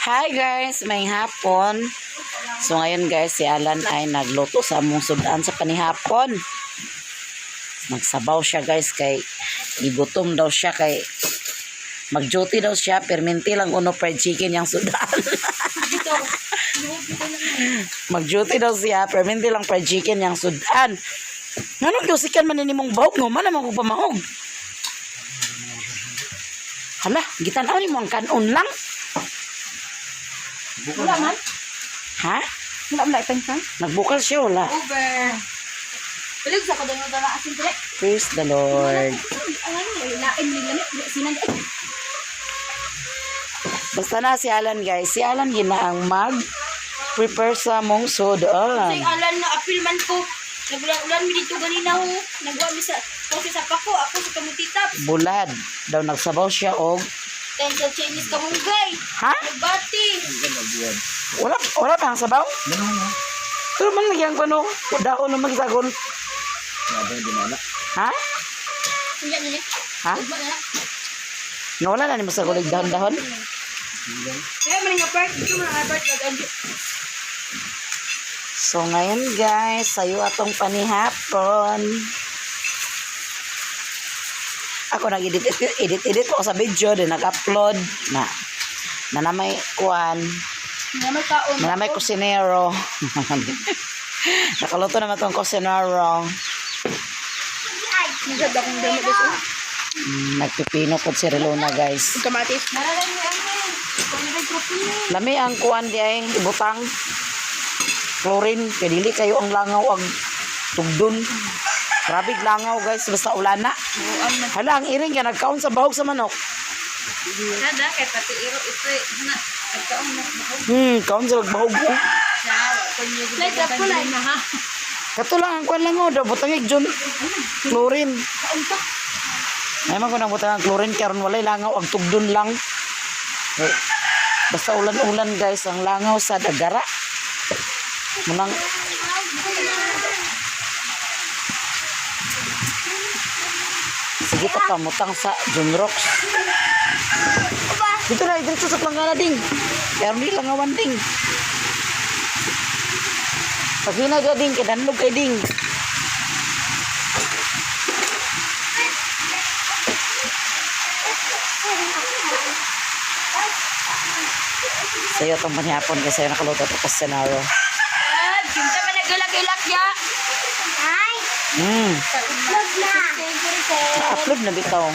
Hi guys, may hapon. So ngayon guys, si Alan ay nagluto sa among sudan sa panihapon. Nagsabaw siya guys kay igutom daw siya kay mag-duty daw siya, perminti lang uno fried chicken yang sudan. Mag-duty daw siya, perminti lang fried chicken yang sudan. Ngano gyusikan man nimong bahog no, man naman ko pamahog. Hala, gitanaw ni mo ang kanon lang. Wala man. Ha? Wala man ipensang. Nagbukal siya, wala. Over. Pilig sa ko daw na asin dire. Praise the Lord. Lain nila sinan. Basta na si Alan guys. Si Alan ginaang mag-prepare sa mong sodan. Say alan na apil man ko. Nagulan mi dito ganina ho. Nagwa mi sa kasi sa pako ako sa kamutitap. Bulad. Daw nagsabaw siya og Then sa Chinese kamunggay. ha? Nagbati. Wala pa ang sabaw? Pero man nagyang ko no. Daon na magsagol. Ha? Unya ni. Ha? Ugma na. Nawala na ni masagol og dahon-dahon. Kaya man nga part dito man part lag So ngayon guys, sayo atong panihapon. Ako nag-edit ko sa video, din nag-upload na may kuan, na may kusinero. Nakaluto naman tong kusinero. Nagpipino po si Relona guys. Kamatis. Lami ang kuan di ay ibutang chlorine, kadili kayo ang langaw ang tugdon. Grabe langaw guys, basta ulana. Hala, ang iring ka nagkaon sa bahog sa manok. Nada kay pati iro ito na nagkaon na. Kaon sa bahog mo. Like up ko lang na ha. Kato lang ang kuan langaw daw butangig John. Chlorine. Ay man ko nang butang ang chlorine karon walay langaw ang tugdon lang. Basta ulan-ulan guys ang langaw sa dagara. Munang sige ta kamutang sa John Rocks. Dito na, dito sa planggana ding. Kaya hindi langawan ding. Pag hinaga ding, kinanlog kay ding. Sa'yo itong manihapon kasi sa'yo nakaluto ito sa senaro. Kinta man nagulak-ulak ya. Ay. Upload na. Na-upload na bitaw.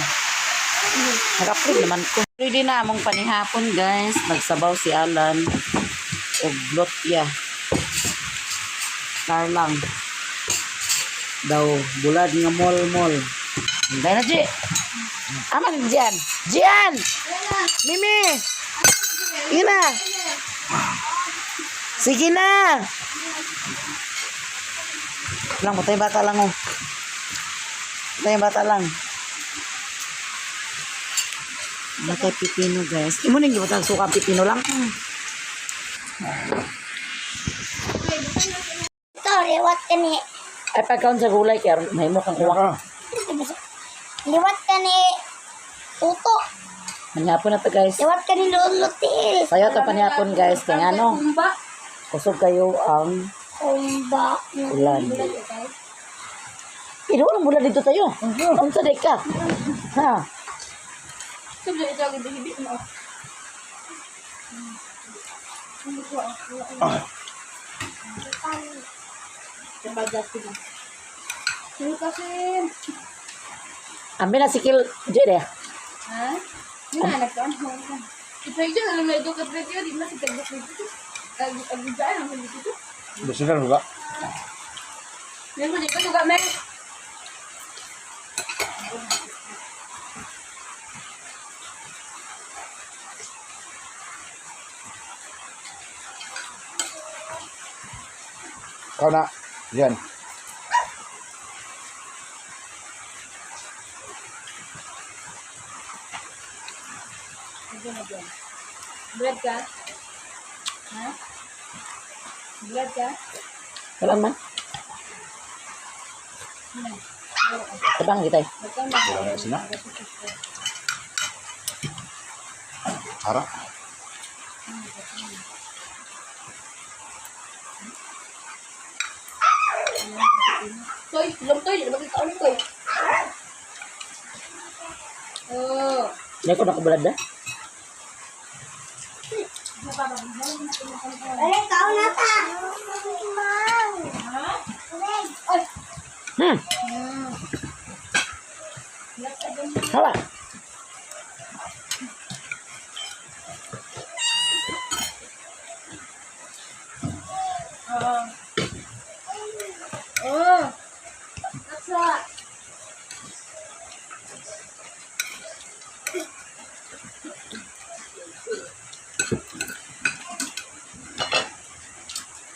Nag-upload naman ko. Ready na among panihapon guys. Nagsabaw si Alan. O glotya. Karlang. Daw bulad nga mol-mol. Hindi na, Ji. Aman dyan. Jian! Mimi! Ina! Sige na! Lang, patay bata lang oh. Patay bata lang. Batay pipino guys. Imo ning gibutang suka pipino lang. Sorry, what can I? Ay pagkaon sa gulay kaya mahimo kang kuha. Liwat ka ni Tuto. Manihapon na to guys. Liwat ka ni Lulutil. Sayo to panihapon guys. Kaya ano, Kumba. kusog kayo ang Kumba. ulan. Ino lang mula dito tayo. Ang saday ka. Ha? Sabi ito ang ibig mo. Sino kasi? Ambil na sikil dyan eh. Ha? Hindi na nagkaan. Ito yung alam na ito kapag yun. Di masig kagbuk dito. Agudaan ang hindi dito. Bersih kan enggak? Meron dito juga men. Kau nak? Jan. Blood ka? Ha? Blood ka? Wala man. Tabang kita eh. Wala sina. Harap. Toy, belum toy, dia bagi kau ni toy. Oh. Hindi ko nakabulad na. Eh, kau nata. Mang. Ay. Hmm. Hala. Oh. That's what.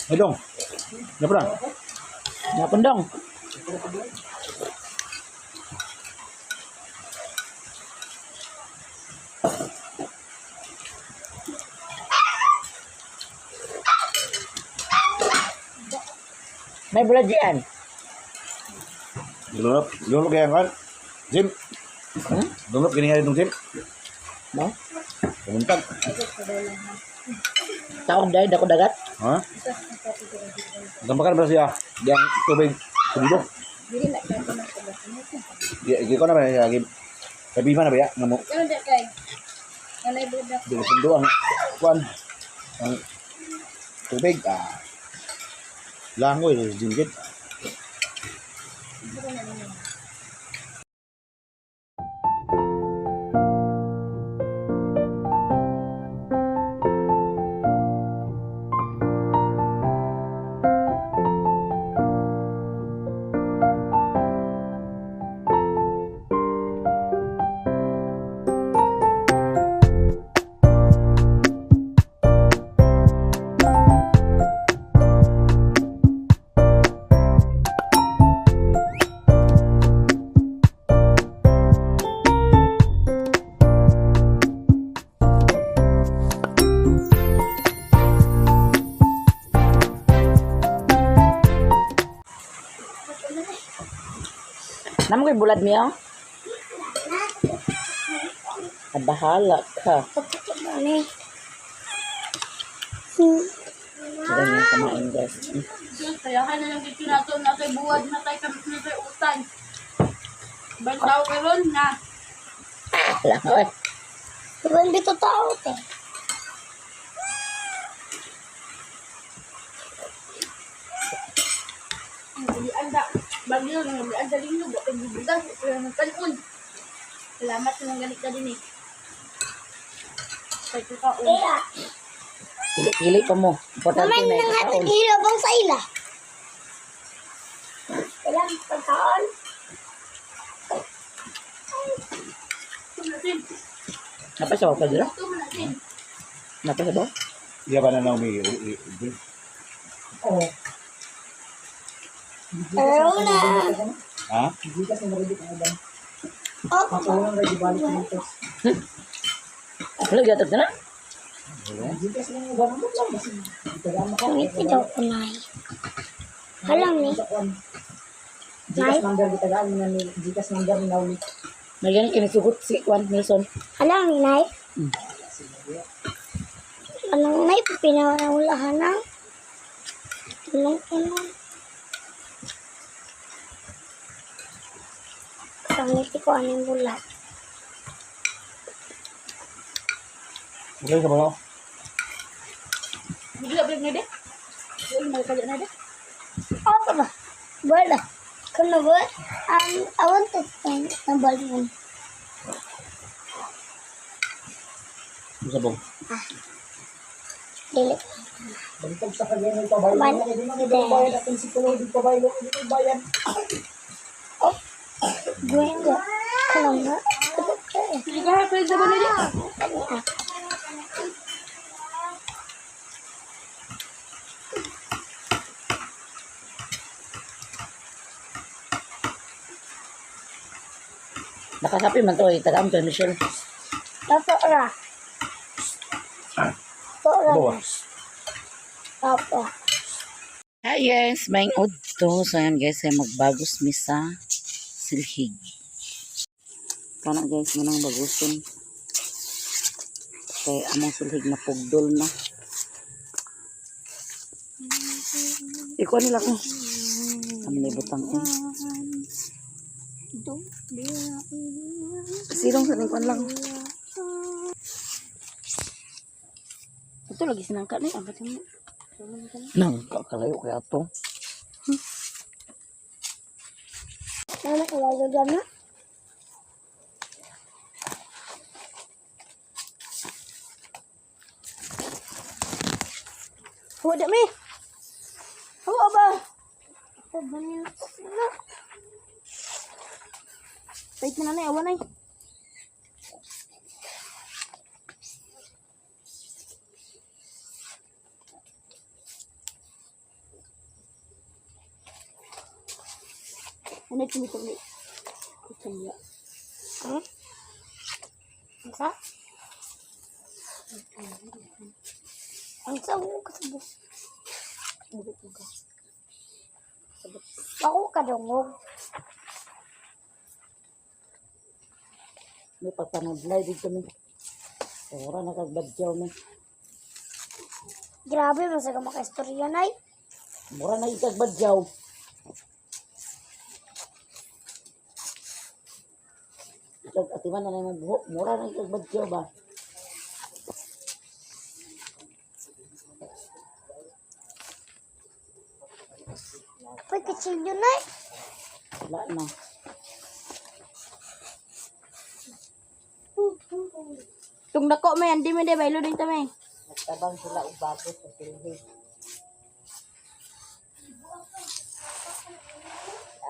Ay, dong. Ano pa na? Napundong. May bulad yan. Lulop. Lulop kaya kan? Jim. Hmm? Lulop gini nga itong Jim. No? Pumuntan. Taong dahil ako dagat. Ha? Gampakan ba siya? Yang tubig. Subido. Dili nak kau nak sebab ni. Iya, ko na ba siya? Sabi mana ba ya? Ngamuk. Jangan dek kai. Mana budak. Di sundo ang kuan. Ang tubig. Langoy. Jingkit. Naman ko'y bulad niya. Bahala ka. Ayan yung kamain guys. Kaya ka na lang dito nato na tayo buwad na tayo kamit na tayo utan. Bantaw ka ron na. Wala ka eh. Ron dito tao te. Hindi anda. Bagyo nang hindi anda rin yung bakit bibigas. Ito yung kanon. Salamat sa mga galit ka din eh. Kaya ito ka Pili pa mo. Importante na ito taon. bang sa ila. Ilang pagkaon? Ito natin. Napasaw ka dito? Ito natin. Napasaw? Iya ba na na umi? Oo. Pero na. Ha? Ano gatag ka na? Ito daw ko nai. Halang ni. Nai. May ganyan kinisugot si Juan Nelson. Halang ni nai. Anong nai pinawalahan na? Tulong. Pangiti ko anong bulat. Okay ka ba no? Hindi ka break na deh. Hindi mo kaya na deh. Apa ba? Wala. Kano ba? I want to find the balloon. Sabong. Dili. Oh. Gue enggak. Kano ba? Hindi ka pwede ba na deh? Nakasapi man to eh. Tagaan to Michelle. Tato ra. Bawa. Tato. Hi guys, maing udto. So yan guys, ay magbagos mi sa silhig. Kana guys, manang baguson. Kaya among silhig na pugdol na. Ikaw nila ko. Kami butang eh. Ito. Silong sa lingkon lang. Ito lagi sinangka na. Ang mo. Nang kakalayo kaya to. Nana kaya gana. Huwag dami. Huwag ba? Huwag ba niya? Wait na nanay, awan ay. Ano tumituloy? Tumya. Isa? Ang sawo ka sa bus. Ako ka dungog. May pagpanadlay dito mi. Ora nakagbadyaw mi. Grabe, masaya maka-istorya na Mura na ikagbadyaw. Atiman na naman buhok. Mura na ikagbadyaw ba? Apoy, kachilyo na Wala na. Tung dako may, hindi mo de, bailo din kami. Nagtabang sila og bago sa silhi.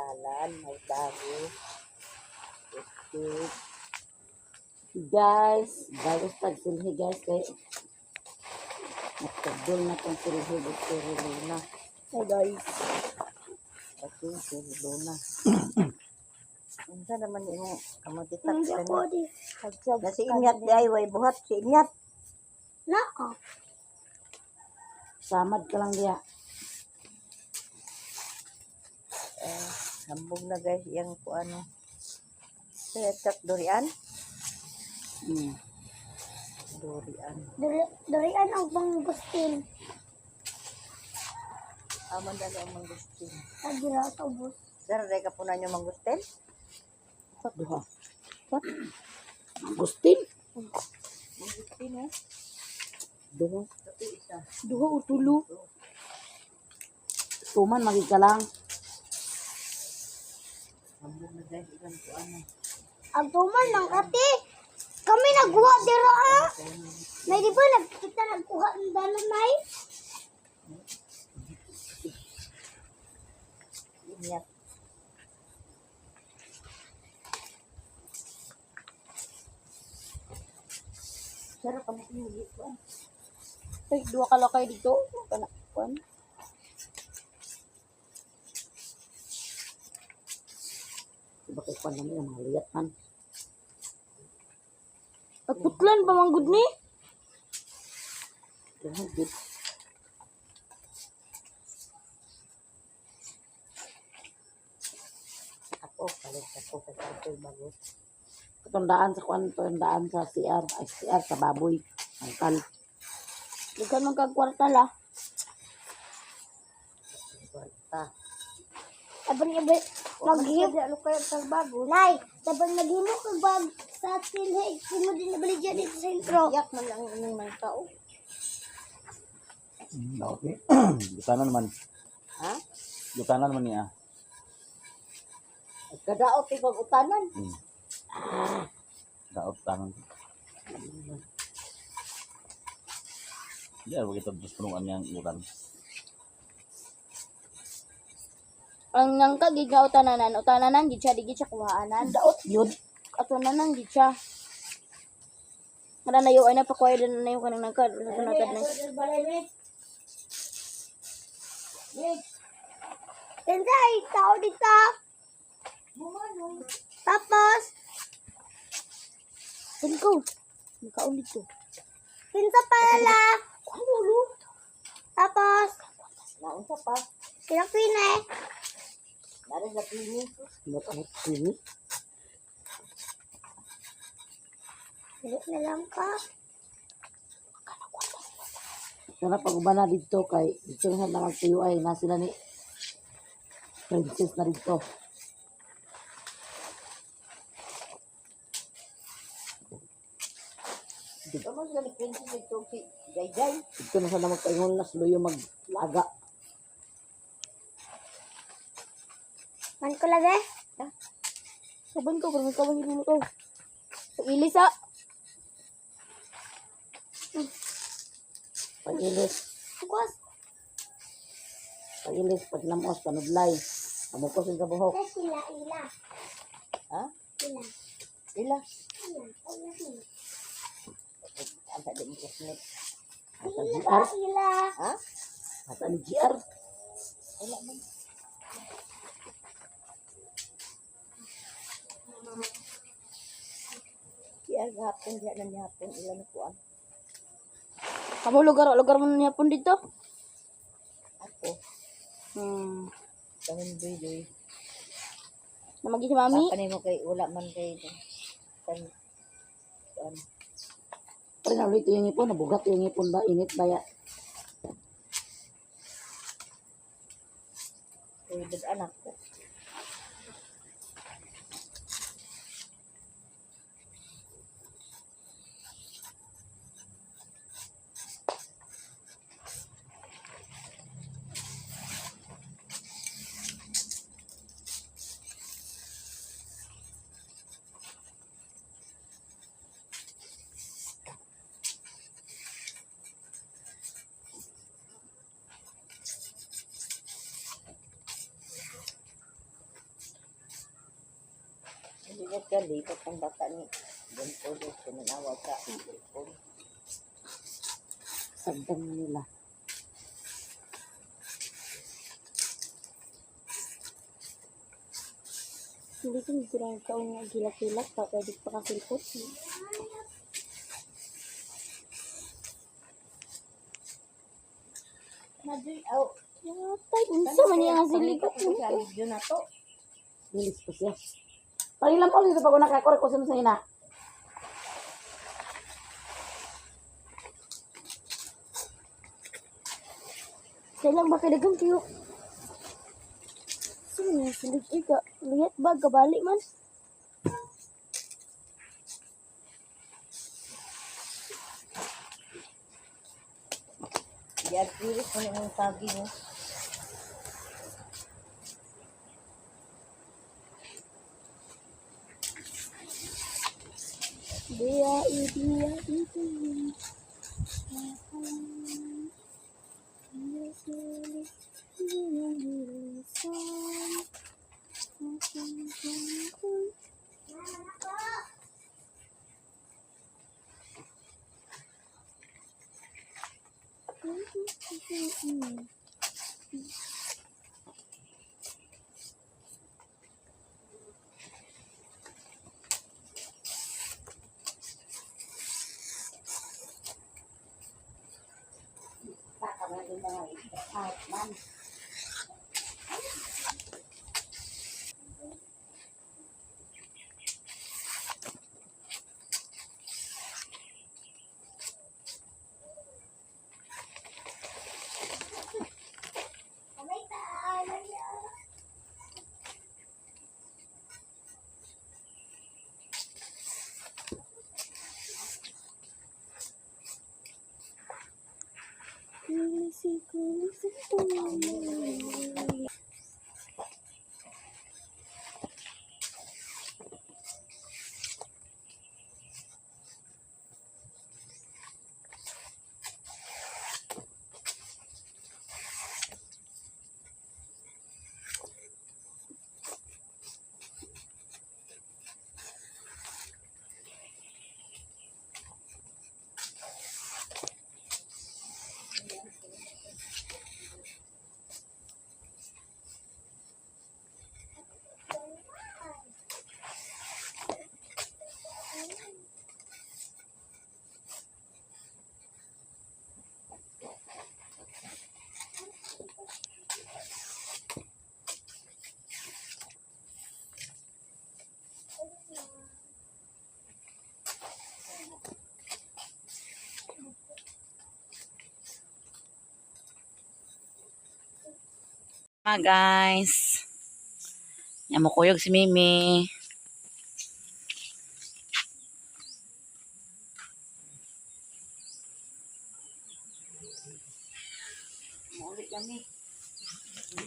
Alan, may bago. Okay. Guys, bago tag silhi guys kay nagtagdol na tong silhi og silhi na. Hey guys. Ito silhi na. Unsa naman imo kamatitak Hindi ako di. Kasi inyat di ay way buhat si inyat. Nako. Samad ka lang diya. Hambog na guys, yung kung ano. Setak durian. Durian. Durian ang panggustin. Aman dali ang mangustin. Agira sa bus. Daray ka po na nyo mangustin? Duha. Agustin. Mangustin eh. Duha. Duha o tulo. Tuman magig ka lang. Hambog na guys, yung kung ano. Ang tuman ng ate. Kami nagkuha dira ah. May di ba kita nagkuha ng dalan na Inyat. Sarap ang pinili ko. Ay, dua ka lakay dito. Panakuan. Diba kay kwan namin ang mga liyat man. Pagputlan ba manggod ni? Duha gid. Ako, palit ako sa sarkoy bago. Katundaan sa kwan, tundaan sa CR. Ay, CR sa baboy. Angkal. Lugan man kag kwarta la. Kwarta. Abang iba maghimo ano kayo sa bago. Nay, sabang naghimo kag bag sa atin hey, sino din nabaligya dito sa intro. Yak man lang yung mga tao. Okay. Gutanan naman. Ha? Gutanan naman niya. Kadaot yung utanan. Daot tanan. Diyan begitu terus penuhan yang utan. Ang nangka gid nga utananan gid siya digid siya kuhaanan. Daot yun. Ato nanan gid siya. Kada nayo ay napakuha din na yung kanang nangka. Sunatad na. Tensay, tao dito. Tapos, Tinko, nakaon dito. Tinsa pala. Kulo. Tapos, Naunsa pa. kinapine. Dari sa klinik. Nakahit sini. Dili na lang ka. Sana pag ubana dito kay dito na magtuyo ay na sila ni Princess na dito. Ito mo sila ni Princess ito si Jai. Dito na sana magpaingon na sluyo maglaga. Man ko lagi. Saban ko, parang kawan yung ko. Ilis ah. Pag-ilis. Bukos. Pag-ilis. Paglamos. Panudlay. Amukosin sa buhok. Sila, ila. Ha? Ila. Ila. Ila. Ila. Ang tadi mo kusnet. Ata ni Ila. GR. Ila. Ha? Ata ni GR. Wala man. Kaya gapon diya na hapon ilan na kuan. Kamu lugar mo niya pun dito? Ako. Kamin doy. Namagi si mami. Kanay mo kay wala man kay kan Pero na ulit yung ipon. Nabugat yung ipon ba? Init ba ya? kay anak ko. Hindi ka lipat ang bata ni ganito doon sinanawa sa ipon. Sagdan na nila. Hindi ko sila kaon nga gilak-gilak. Pwede pa kasilpot. Nadoy aw. Yatay, unsa man niya nga silikot mo. Yun na to. Nilis ko siya. Pangilan po dito pag nakakorek ko sa ina. Kailang ba kailagang kayo? Sino niya silik? Ika, lihat ba? Kabalik man. Yan, pilit mo yung tagi mo. Dia, dia, itu. Guys. Yan mo kuyog si Mimi.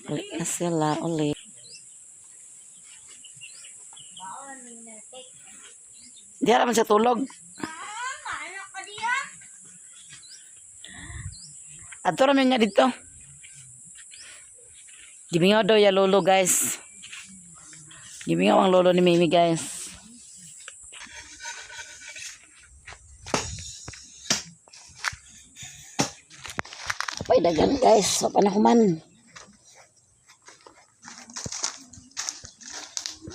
Uli na sila, uli. Di naman siya tulog. Ato ramen nga dito. Gimingaw daw ya lolo guys. Gimingaw ang lolo ni Mimi guys. Apay dagan guys. Sa panahuman.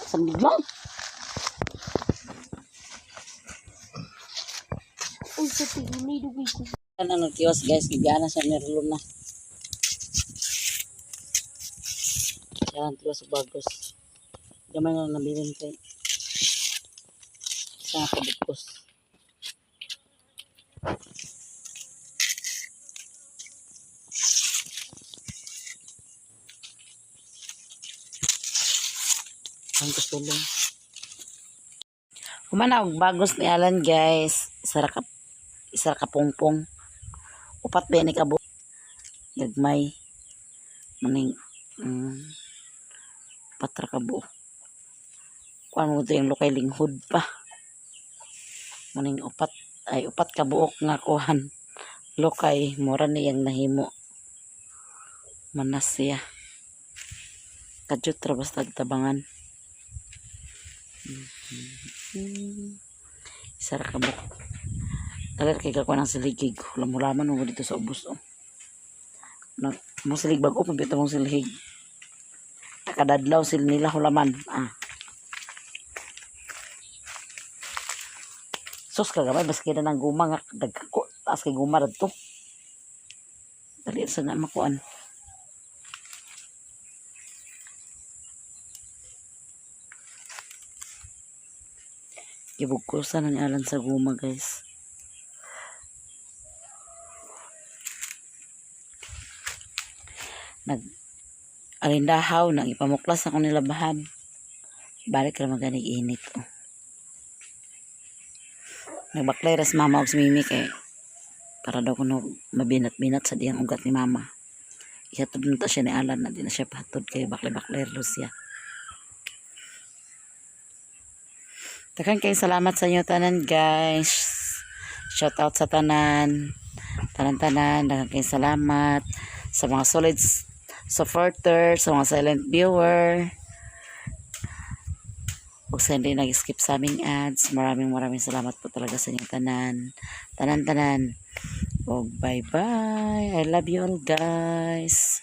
Sambil lang. Ay, sa tingin, may dugay ko. Yan ang nagtiwas guys. Gigana siya nirulong na. Yan, tiwas sa bagos. Gamay na nabilin kay. Sa kabukos. Ang kustulong. Kumana og bagos ni Alan guys. Isa ka pongpong. Upat ba ni kabo. Gagmay. Maning patra kabo. Kuan mo ito yung lokay linghod pa. Maning upat ka buok nga kuhan. Lokay mura niyang nahimo. Manas siya. Kadyot ra basta tabangan. Isa ra ka buok. Tagal kay kakuha ng siligig. Lamulaman mo dito sa ubos. Oh. Mong silig bago. Pabita mong silig. Nakadadlaw sila nila hulaman. Sus kagamay. Baski na ng guma nga. Dagkako. Taas kay guma na ito. Dali sa na makuan. Ibugkusan ang Alan sa guma guys. Alindahaw nang ipamuklas ako nilabahan. Balik ka maganig init. Oh. Nagbaklay ras mama og si Mimi kay para daw kuno mabinat-binat sa diyang ugat ni mama. Ihatod na siya ni Alan na di na siya pahatod kay baklay-baklay siya. Takan kay salamat sa inyo tanan guys. Shout out sa tanan. Tanan-tanan. Takan kay salamat sa mga solid supporter, sa mga silent viewer. Huwag sa hindi nag-skip sa aming ads. Maraming salamat po talaga sa inyong tanan. Tanan-tanan. Oh, bye-bye. I love you all guys.